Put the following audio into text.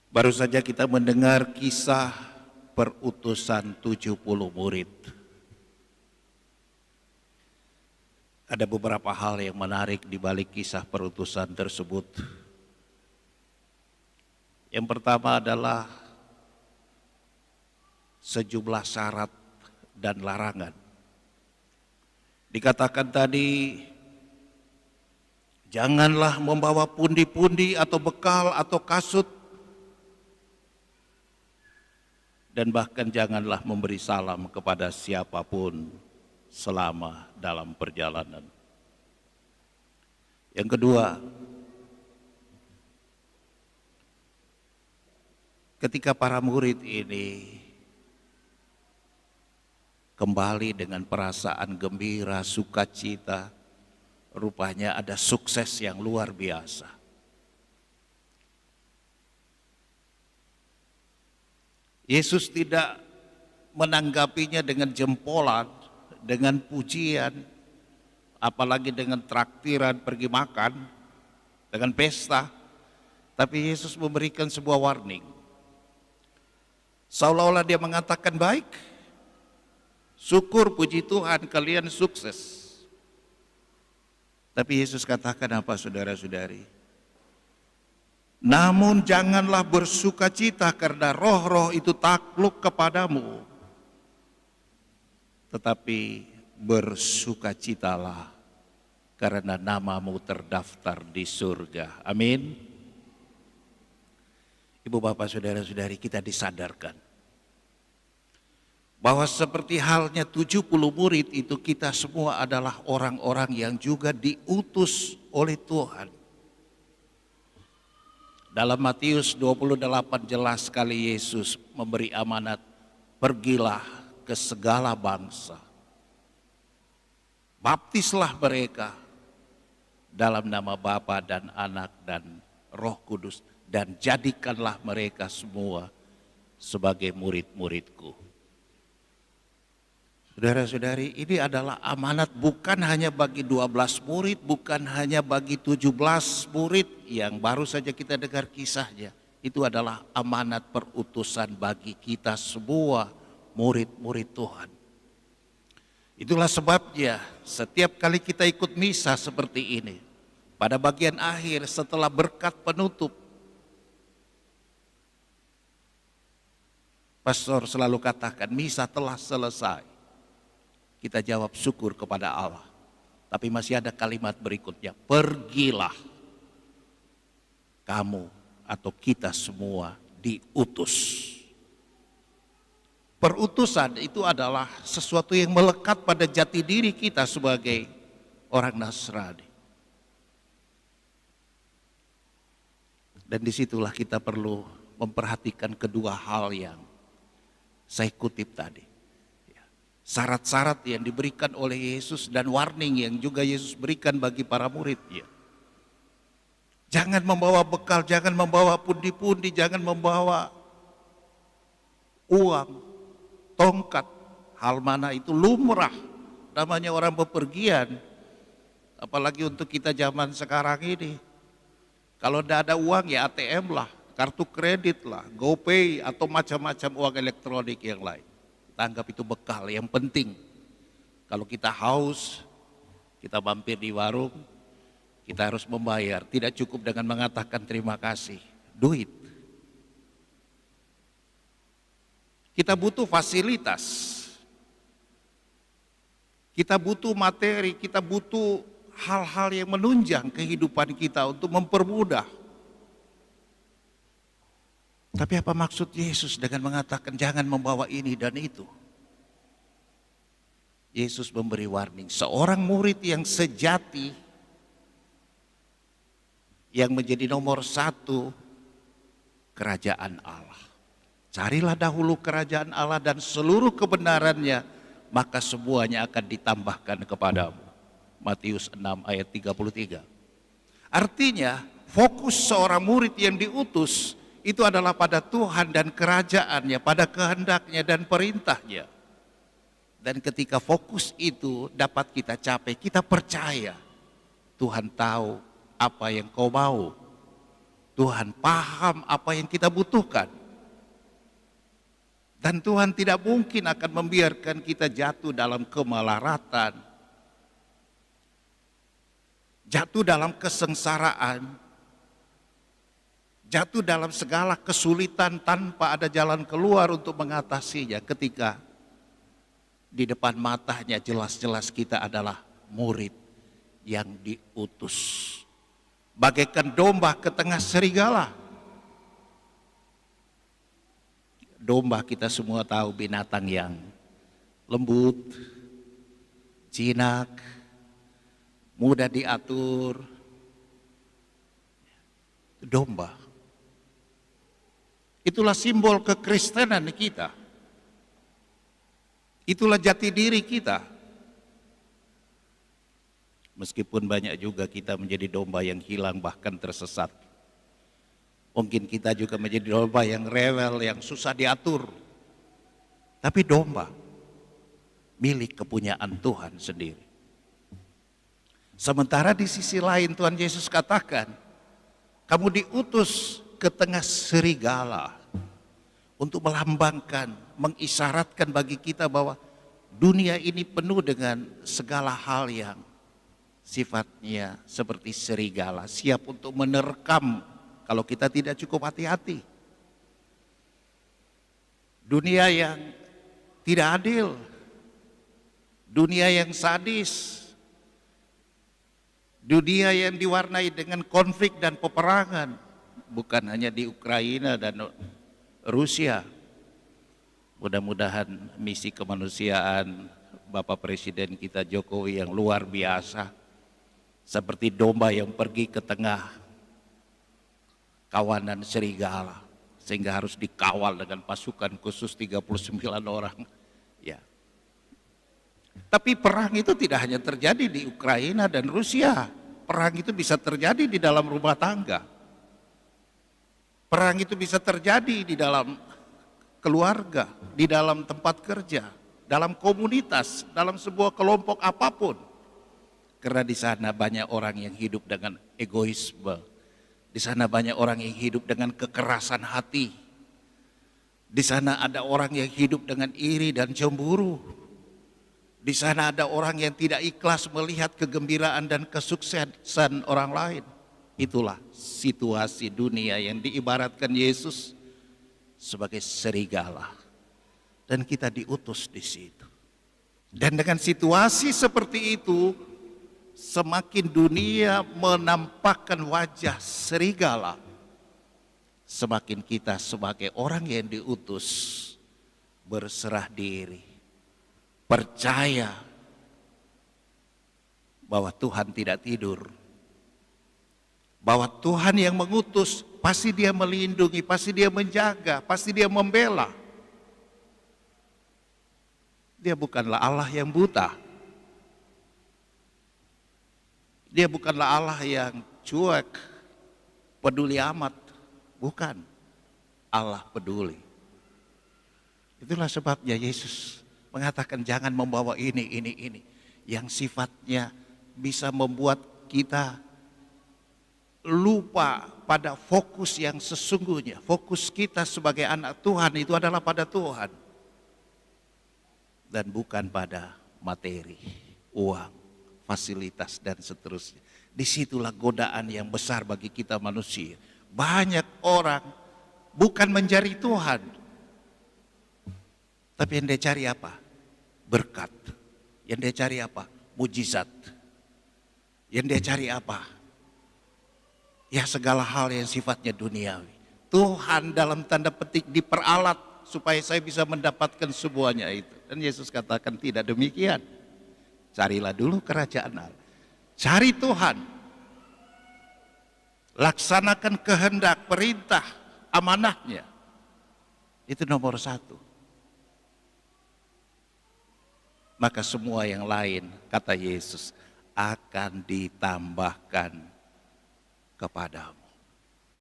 Baru saja kita mendengar kisah perutusan 70 murid. Ada beberapa hal yang menarik di balik kisah perutusan tersebut. Yang pertama adalah sejumlah syarat dan larangan. Dikatakan tadi, janganlah membawa pundi-pundi atau bekal atau kasut, dan bahkan janganlah memberi salam kepada siapapun selama dalam perjalanan. Yang kedua, ketika para murid ini kembali dengan perasaan gembira, sukacita, rupanya ada sukses yang luar biasa. Yesus tidak menanggapinya dengan jempolan, dengan pujian, apalagi dengan traktiran pergi makan, dengan pesta. Tapi Yesus memberikan sebuah warning. Seolah-olah dia mengatakan, baik, syukur puji Tuhan kalian sukses. Tapi Yesus katakan apa, saudara-saudari? Namun janganlah bersukacita karena roh-roh itu takluk kepadamu, tetapi bersukacitalah karena namamu terdaftar di surga. Amin. Ibu bapak saudara-saudari, kita disadarkan bahwa seperti halnya 70 murid itu, kita semua adalah orang-orang yang juga diutus oleh Tuhan. Dalam Matius 28 jelas sekali Yesus memberi amanat, pergilah ke segala bangsa, baptislah mereka dalam nama Bapa dan Anak dan Roh Kudus, dan jadikanlah mereka semua sebagai murid-muridku. Saudara-saudari, ini adalah amanat bukan hanya bagi 12 murid, bukan hanya bagi 17 murid yang baru saja kita dengar kisahnya. Itu adalah amanat perutusan bagi kita semua murid-murid Tuhan. Itulah sebabnya setiap kali kita ikut misa seperti ini, pada bagian akhir setelah berkat penutup, pastor selalu katakan, misa telah selesai. Kita jawab syukur kepada Allah. Tapi masih ada kalimat berikutnya, pergilah kamu atau kita semua diutus. Perutusan itu adalah sesuatu yang melekat pada jati diri kita sebagai orang Nasrani. Dan disitulah kita perlu memperhatikan kedua hal yang saya kutip tadi. Syarat-syarat yang diberikan oleh Yesus dan warning yang juga Yesus berikan bagi para muridnya. Jangan membawa bekal, jangan membawa pundi-pundi, jangan membawa uang, tongkat. Hal mana itu lumrah, namanya orang bepergian. Apalagi untuk kita zaman sekarang ini. Kalau tidak ada uang ya ATM lah, kartu kredit lah, GoPay atau macam-macam uang elektronik yang lain. Anggap itu bekal yang penting. Kalau kita haus, kita mampir di warung, kita harus membayar. Tidak cukup dengan mengatakan terima kasih, duit. Kita butuh fasilitas, kita butuh materi, kita butuh hal-hal yang menunjang kehidupan kita untuk mempermudah. Tapi apa maksud Yesus dengan mengatakan jangan membawa ini dan itu? Yesus memberi warning, seorang murid yang sejati, yang menjadi nomor satu, kerajaan Allah. Carilah dahulu kerajaan Allah dan seluruh kebenarannya, maka semuanya akan ditambahkan kepadamu. Matius 6 ayat 33. Artinya fokus seorang murid yang diutus itu adalah pada Tuhan dan kerajaannya, pada kehendaknya dan perintahnya. Dan ketika fokus itu dapat kita capai, kita percaya Tuhan tahu apa yang kau mau. Tuhan paham apa yang kita butuhkan. Dan Tuhan tidak mungkin akan membiarkan kita jatuh dalam kemelaratan, jatuh dalam kesengsaraan, jatuh dalam segala kesulitan tanpa ada jalan keluar untuk mengatasinya ketika di depan matanya jelas-jelas kita adalah murid yang diutus. Bagaikan domba ke tengah serigala. Domba kita semua tahu binatang yang lembut, jinak, mudah diatur. Domba. Itulah simbol kekristenan kita. Itulah jati diri kita. Meskipun banyak juga kita menjadi domba yang hilang bahkan tersesat. Mungkin kita juga menjadi domba yang rewel, yang susah diatur. Tapi domba milik kepunyaan Tuhan sendiri. Sementara di sisi lain Tuhan Yesus katakan, kamu diutus ke tengah serigala untuk melambangkan, mengisyaratkan bagi kita bahwa dunia ini penuh dengan segala hal yang sifatnya seperti serigala, siap untuk menerkam kalau kita tidak cukup hati-hati. Dunia yang tidak adil, dunia yang sadis, dunia yang diwarnai dengan konflik dan peperangan, bukan hanya di Ukraina dan Rusia. Mudah-mudahan misi kemanusiaan Bapak Presiden kita Jokowi yang luar biasa, seperti domba yang pergi ke tengah kawanan serigala, sehingga harus dikawal dengan pasukan khusus 39 orang. Ya. Tapi perang itu tidak hanya terjadi di Ukraina dan Rusia. Perang itu bisa terjadi di dalam rumah tangga. Perang itu bisa terjadi di dalam keluarga, di dalam tempat kerja, dalam komunitas, dalam sebuah kelompok apapun. Karena di sana banyak orang yang hidup dengan egoisme. Di sana banyak orang yang hidup dengan kekerasan hati. Di sana ada orang yang hidup dengan iri dan cemburu. Di sana ada orang yang tidak ikhlas melihat kegembiraan dan kesuksesan orang lain. Itulah situasi dunia yang diibaratkan Yesus sebagai serigala. Dan kita diutus di situ. Dan dengan situasi seperti itu, semakin dunia menampakkan wajah serigala, semakin kita sebagai orang yang diutus berserah diri, percaya bahwa Tuhan tidak tidur, bahwa Tuhan yang mengutus pasti Dia melindungi, pasti Dia menjaga, pasti Dia membela. Dia bukanlah Allah yang buta. Dia bukanlah Allah yang cuek, peduli amat. Bukan. Allah peduli. Itulah sebabnya Yesus mengatakan jangan membawa ini. Yang sifatnya bisa membuat kita lupa pada fokus yang sesungguhnya. Fokus kita sebagai anak Tuhan itu adalah pada Tuhan. Dan bukan pada materi, uang, fasilitas dan seterusnya. Disitulah godaan yang besar bagi kita manusia. Banyak orang bukan mencari Tuhan, tapi yang dia cari apa? Berkat. Yang dia cari apa? Mujizat. Yang dia cari apa? Ya segala hal yang sifatnya duniawi. Tuhan dalam tanda petik diperalat supaya saya bisa mendapatkan semuanya itu. Dan Yesus katakan tidak demikian. Carilah dulu kerajaan Allah. Cari Tuhan. Laksanakan kehendak, perintah, amanahnya. Itu nomor satu. Maka semua yang lain, kata Yesus, akan ditambahkan kepadamu.